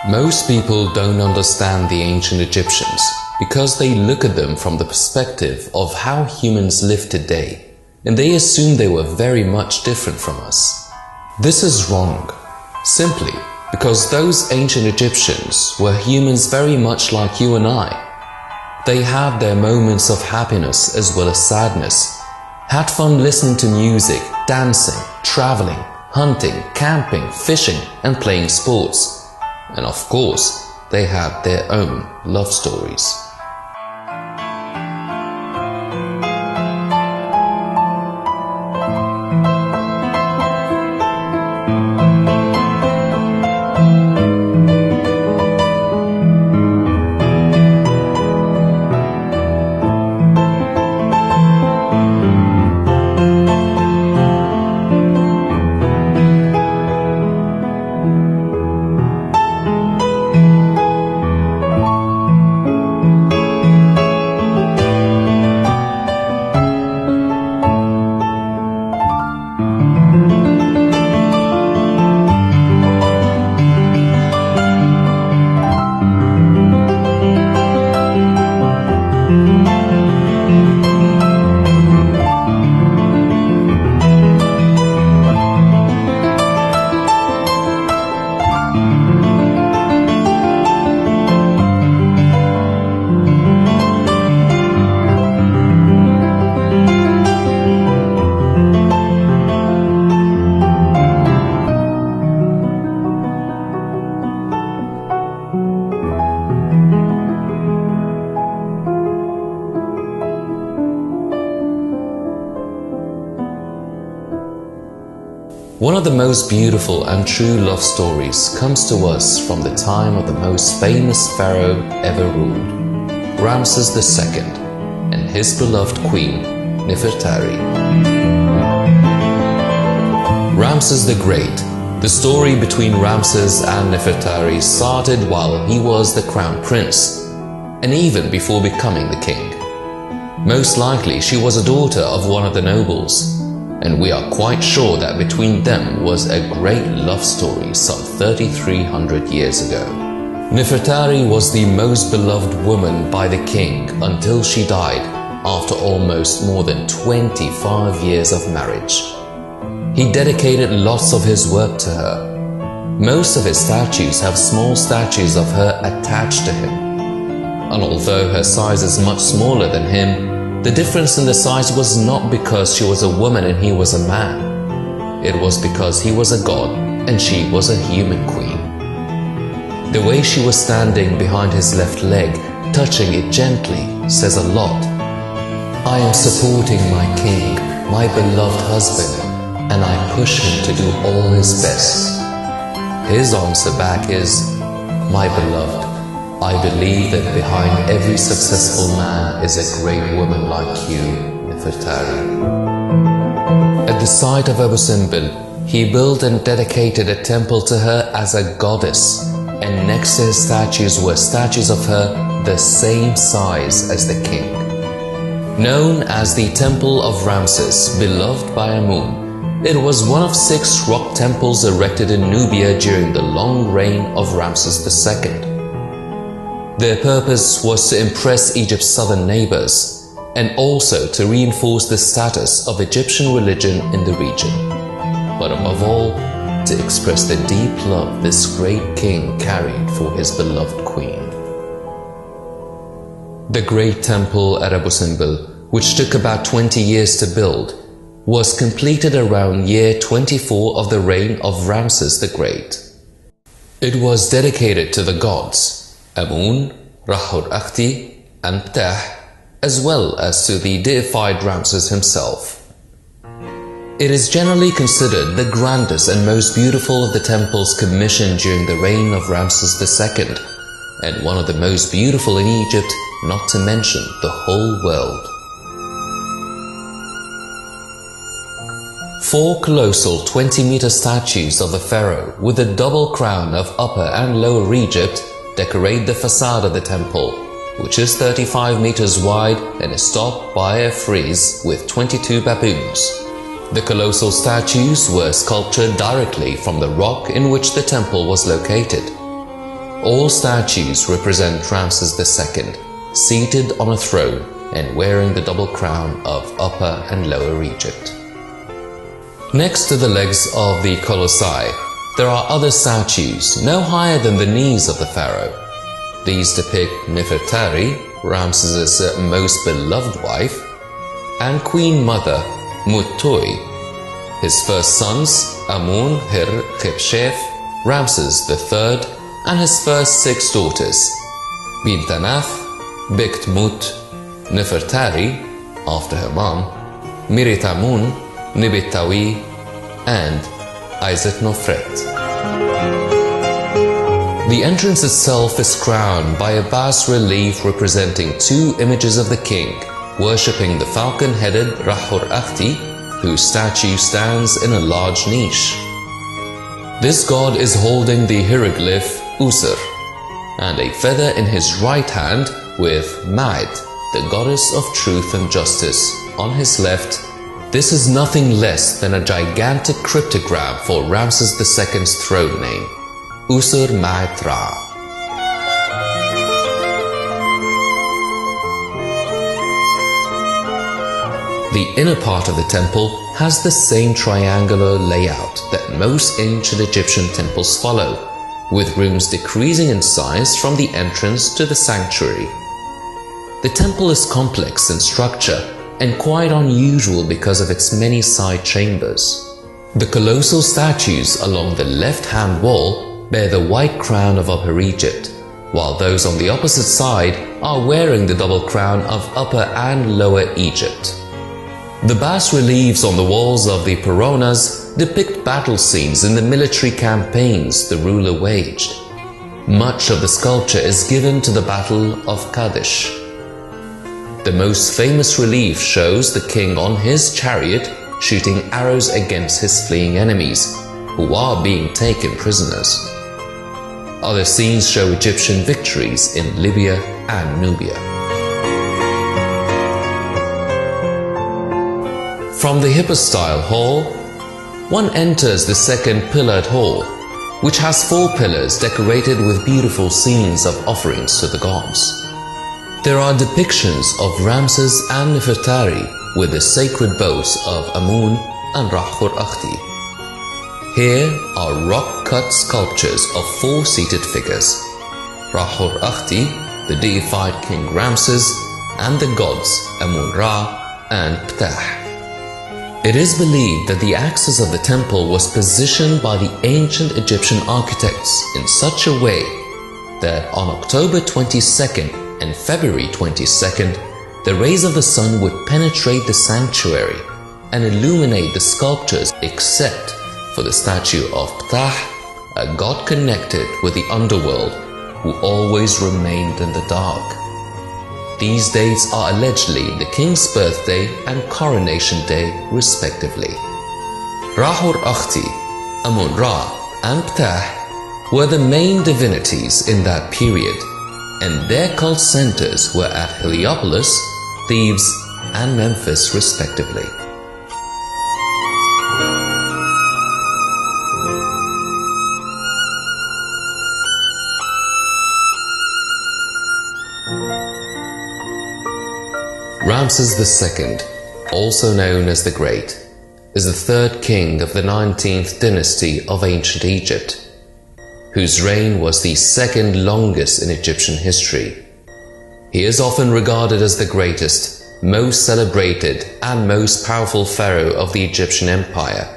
Most people don't understand the ancient Egyptians because they look at them from the perspective of how humans live today, and they assume they were very much different from us. This is wrong, simply because those ancient Egyptians were humans very much like you and I. They had their moments of happiness as well as sadness, had fun listening to music, dancing, traveling, hunting, camping, fishing, and playing sports. And of course, they had their own love stories. One of the most beautiful and true love stories comes to us from the time of the most famous pharaoh ever ruled, Ramses II, and his beloved queen, Nefertari. Ramses the Great. The story between Ramses and Nefertari started while he was the crown prince, and even before becoming the king. Most likely she was a daughter of one of the nobles, and we are quite sure that between them was a great love story some 3,300 years ago. Nefertari was the most beloved woman by the king until she died after almost more than 25 years of marriage. He dedicated lots of his work to her. Most of his statues have small statues of her attached to him. And although her size is much smaller than him, the difference in the size was not because she was a woman and he was a man. It was because he was a god and she was a human queen. The way she was standing behind his left leg, touching it gently, says a lot. I am supporting my king, my beloved husband, and I push him to do all his best. His answer back is, my beloved, I believe that behind every successful man is a great woman like you, Nefertari. At the site of Abu Simbel, he built and dedicated a temple to her as a goddess, and next to his statues were statues of her the same size as the king. Known as the Temple of Ramses, beloved by Amun, it was one of 6 rock temples erected in Nubia during the long reign of Ramses II. Their purpose was to impress Egypt's southern neighbors and also to reinforce the status of Egyptian religion in the region, but above all, to express the deep love this great king carried for his beloved queen. The great temple at Abu Simbel, which took about 20 years to build, was completed around year 24 of the reign of Ramses the Great. It was dedicated to the gods Amun, Rahur-Akhti, and Ptah, as well as to the deified Ramses himself. It is generally considered the grandest and most beautiful of the temples commissioned during the reign of Ramses II, and one of the most beautiful in Egypt, not to mention the whole world. 4 colossal 20-meter statues of the pharaoh with a double crown of Upper and Lower Egypt decorate the facade of the temple, which is 35 meters wide and is topped by a frieze with 22 baboons. The colossal statues were sculptured directly from the rock in which the temple was located. All statues represent Ramses II, seated on a throne and wearing the double crown of Upper and Lower Egypt. Next to the legs of the colossi, there are other statues no higher than the knees of the pharaoh. These depict Nefertari, Ramses' most beloved wife, and Queen Mother Mutoi, his first sons Amun, Hir, Khepshef, Ramses III, and his first 6 daughters, Bintanath, Biktmut, Nefertari, after her mom, Miritamun, Nibitawi, and Isetnofret. The entrance itself is crowned by a bas-relief representing 2 images of the king, worshipping the falcon-headed Rahur Akhti, whose statue stands in a large niche. This god is holding the hieroglyph Usur and a feather in his right hand with Ma'id, the goddess of truth and justice, on his left. This is nothing less than a gigantic cryptogram for Ramses II's throne name, Usur Ma'id Ra. The inner part of the temple has the same triangular layout that most ancient Egyptian temples follow, with rooms decreasing in size from the entrance to the sanctuary. The temple is complex in structure and quite unusual because of its many side chambers. The colossal statues along the left-hand wall bear the white crown of Upper Egypt, while those on the opposite side are wearing the double crown of Upper and Lower Egypt. The bas-reliefs on the walls of the Puranas depict battle scenes in the military campaigns the ruler waged. Much of the sculpture is given to the Battle of Kadesh. The most famous relief shows the king on his chariot shooting arrows against his fleeing enemies, who are being taken prisoners. Other scenes show Egyptian victories in Libya and Nubia. From the hypostyle hall, one enters the second pillared hall, which has 4 pillars decorated with beautiful scenes of offerings to the gods. There are depictions of Ramses and Nefertari with the sacred bows of Amun and Rahur Akhti. Here are rock-cut sculptures of 4 seated figures, Rahur Akhti, the deified King Ramses, and the gods Amun-Ra and Ptah. It is believed that the axis of the temple was positioned by the ancient Egyptian architects in such a way that on October 22nd and February 22nd, the rays of the sun would penetrate the sanctuary and illuminate the sculptures except for the statue of Ptah, a god connected with the underworld who always remained in the dark. These dates are allegedly the king's birthday and coronation day respectively. Rahur Akhti, Amun-Ra and Ptah were the main divinities in that period, and their cult centers were at Heliopolis, Thebes and Memphis respectively. Ramses II, also known as the Great, is the 3rd king of the 19th dynasty of ancient Egypt, whose reign was the 2nd longest in Egyptian history. He is often regarded as the greatest, most celebrated and most powerful pharaoh of the Egyptian empire.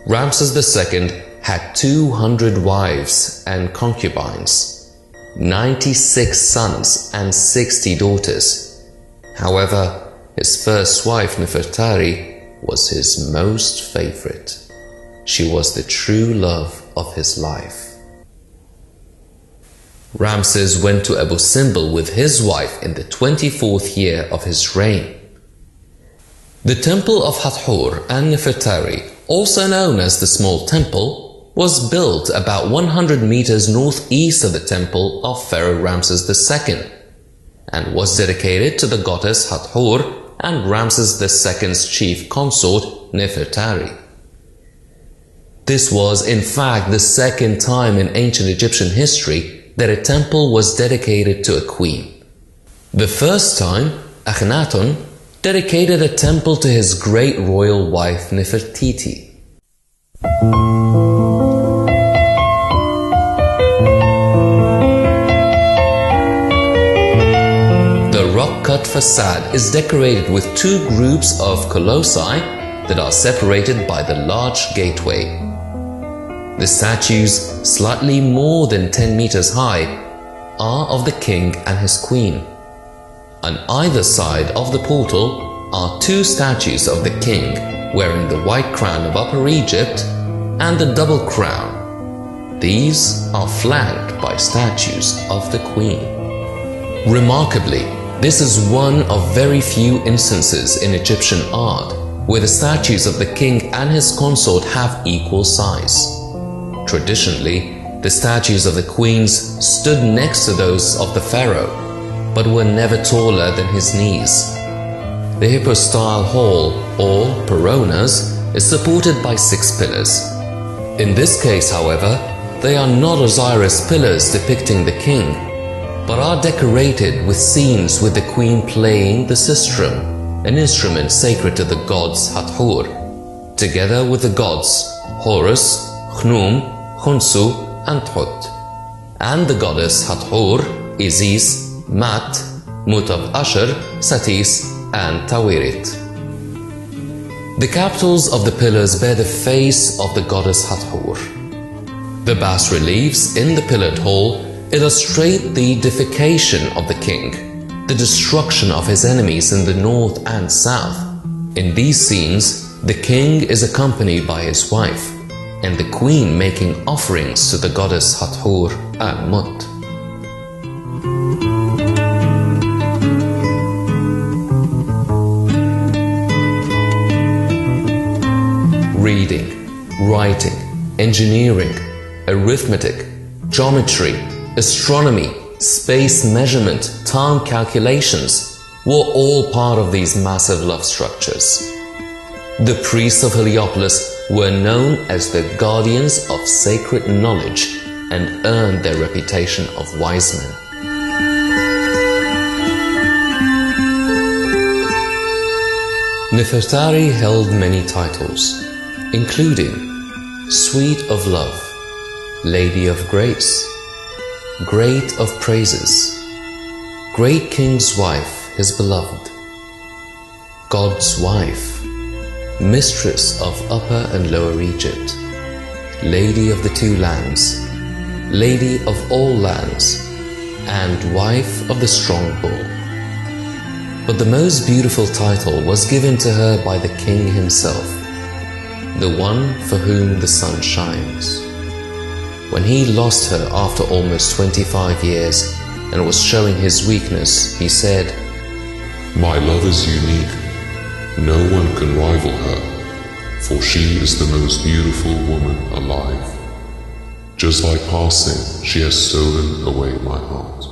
Ramses II had 200 wives and concubines, 96 sons and 60 daughters. However, his first wife Nefertari was his most favorite. She was the true love of his life. Ramses went to Abu Simbel with his wife in the 24th year of his reign. The temple of Hathor and Nefertari, also known as the Small Temple, was built about 100 meters northeast of the temple of Pharaoh Ramses II and was dedicated to the goddess Hathor and Ramses II's chief consort Nefertari. This was, in fact, the second time in ancient Egyptian history that a temple was dedicated to a queen. The first time, Akhenaton dedicated a temple to his great royal wife Nefertiti. The rock-cut facade is decorated with two groups of colossi that are separated by the large gateway. The statues, slightly more than 10 meters high, are of the king and his queen. On either side of the portal are two statues of the king wearing the white crown of Upper Egypt and the double crown. These are flanked by statues of the queen. Remarkably, this is one of very few instances in Egyptian art where the statues of the king and his consort have equal size. Traditionally, the statues of the queens stood next to those of the pharaoh, but were never taller than his knees. The hypostyle hall, or peronas, is supported by 6 pillars. In this case, however, they are not Osiris pillars depicting the king, but are decorated with scenes with the queen playing the sistrum, an instrument sacred to the gods Hathor, together with the gods Horus, Khnum, Khonsu, and Thut, and the goddess Hathor, Isis, Mat, Mut of Ashur, Satis, and Tawirit. The capitals of the pillars bear the face of the goddess Hathor. The bas-reliefs in the pillared hall illustrate the deification of the king, the destruction of his enemies in the north and south. In these scenes, the king is accompanied by his wife, and the queen making offerings to the goddess Hathor and Mut. Reading, writing, engineering, arithmetic, geometry, astronomy, space measurement, time calculations were all part of these massive love structures. The priests of Heliopolis were known as the guardians of sacred knowledge and earned their reputation of wise men. Nefertari held many titles, including Sweet of Love, Lady of Grace, Great of Praises, Great King's Wife, his beloved, God's Wife, Mistress of Upper and Lower Egypt, Lady of the Two Lands, Lady of All Lands, and Wife of the Strong Bull. But the most beautiful title was given to her by the king himself, the one for whom the sun shines. When he lost her after almost 25 years and was showing his weakness, he said, "My love is unique. No one can rival her, for she is the most beautiful woman alive. Just like passing, she has stolen away my heart."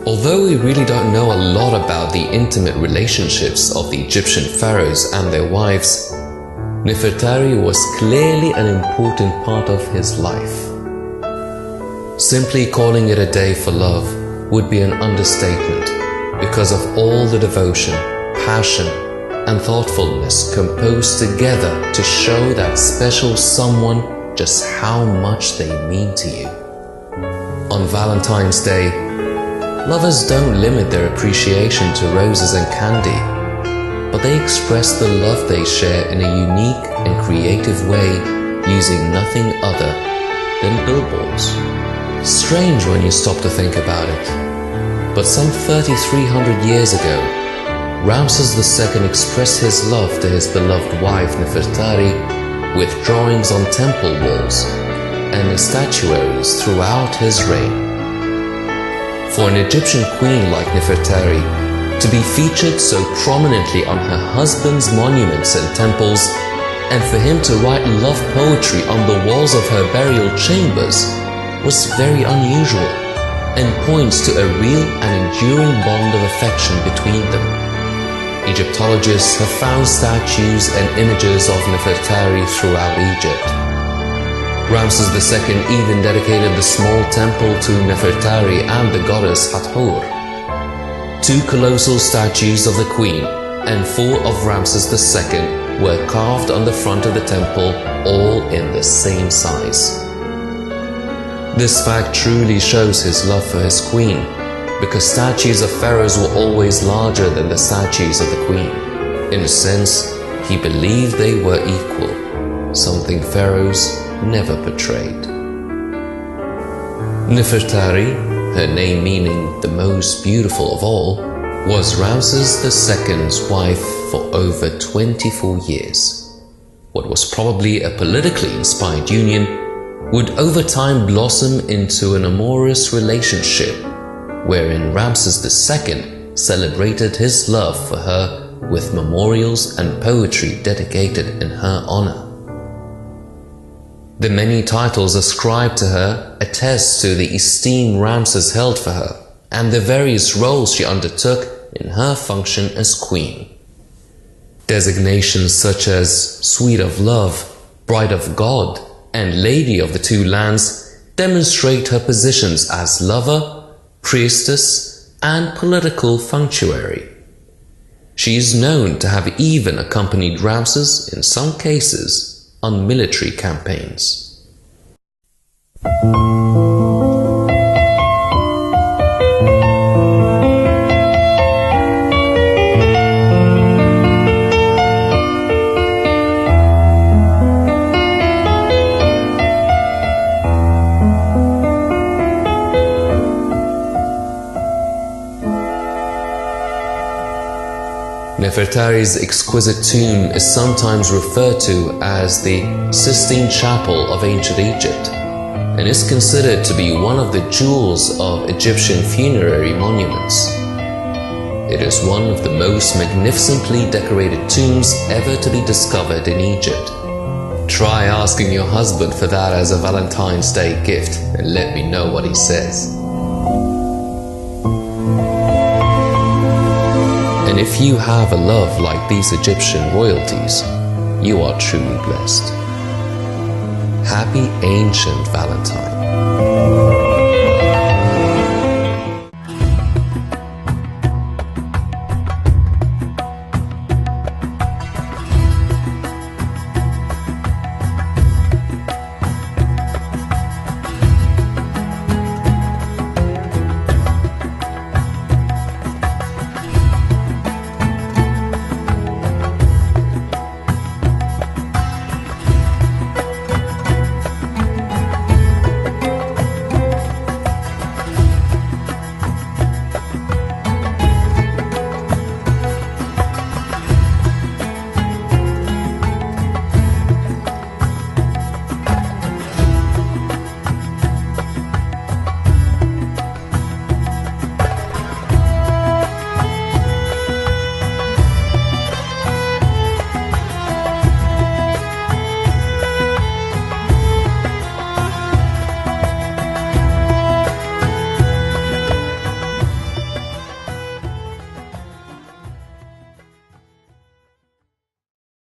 Although we really don't know a lot about the intimate relationships of the Egyptian pharaohs and their wives, Nefertari was clearly an important part of his life. Simply calling it a day for love would be an understatement because of all the devotion, passion, and thoughtfulness composed together to show that special someone just how much they mean to you. On Valentine's Day, lovers don't limit their appreciation to roses and candy, but they express the love they share in a unique and creative way using nothing other than billboards. Strange when you stop to think about it, but some 3,300 years ago, Ramses II expressed his love to his beloved wife Nefertari with drawings on temple walls and statuaries throughout his reign. For an Egyptian queen like Nefertari to be featured so prominently on her husband's monuments and temples, and for him to write love poetry on the walls of her burial chambers, was very unusual. and points to a real and enduring bond of affection between them. Egyptologists have found statues and images of Nefertari throughout Egypt. Ramses II even dedicated the small temple to Nefertari and the goddess Hathor. 2 colossal statues of the queen and 4 of Ramses II were carved on the front of the temple, all in the same size. This fact truly shows his love for his queen, because statues of pharaohs were always larger than the statues of the queen. In a sense, he believed they were equal, something pharaohs never portrayed. Nefertari, her name meaning the most beautiful of all, was Ramses II's wife for over 24 years. What was probably a politically inspired union would over time blossom into an amorous relationship, wherein Ramses II celebrated his love for her with memorials and poetry dedicated in her honor. The many titles ascribed to her attest to the esteem Ramses held for her and the various roles she undertook in her function as queen. Designations such as Sweet of Love, Bride of God, and Lady of the Two Lands demonstrate her positions as lover, priestess, and political functionary. She is known to have even accompanied Ramses in some cases on military campaigns. Nefertari's exquisite tomb is sometimes referred to as the Sistine Chapel of ancient Egypt and is considered to be one of the jewels of Egyptian funerary monuments. It is one of the most magnificently decorated tombs ever to be discovered in Egypt. Try asking your husband for that as a Valentine's Day gift and let me know what he says. And if you have a love like these Egyptian royalties, you are truly blessed. Happy Ancient Valentine.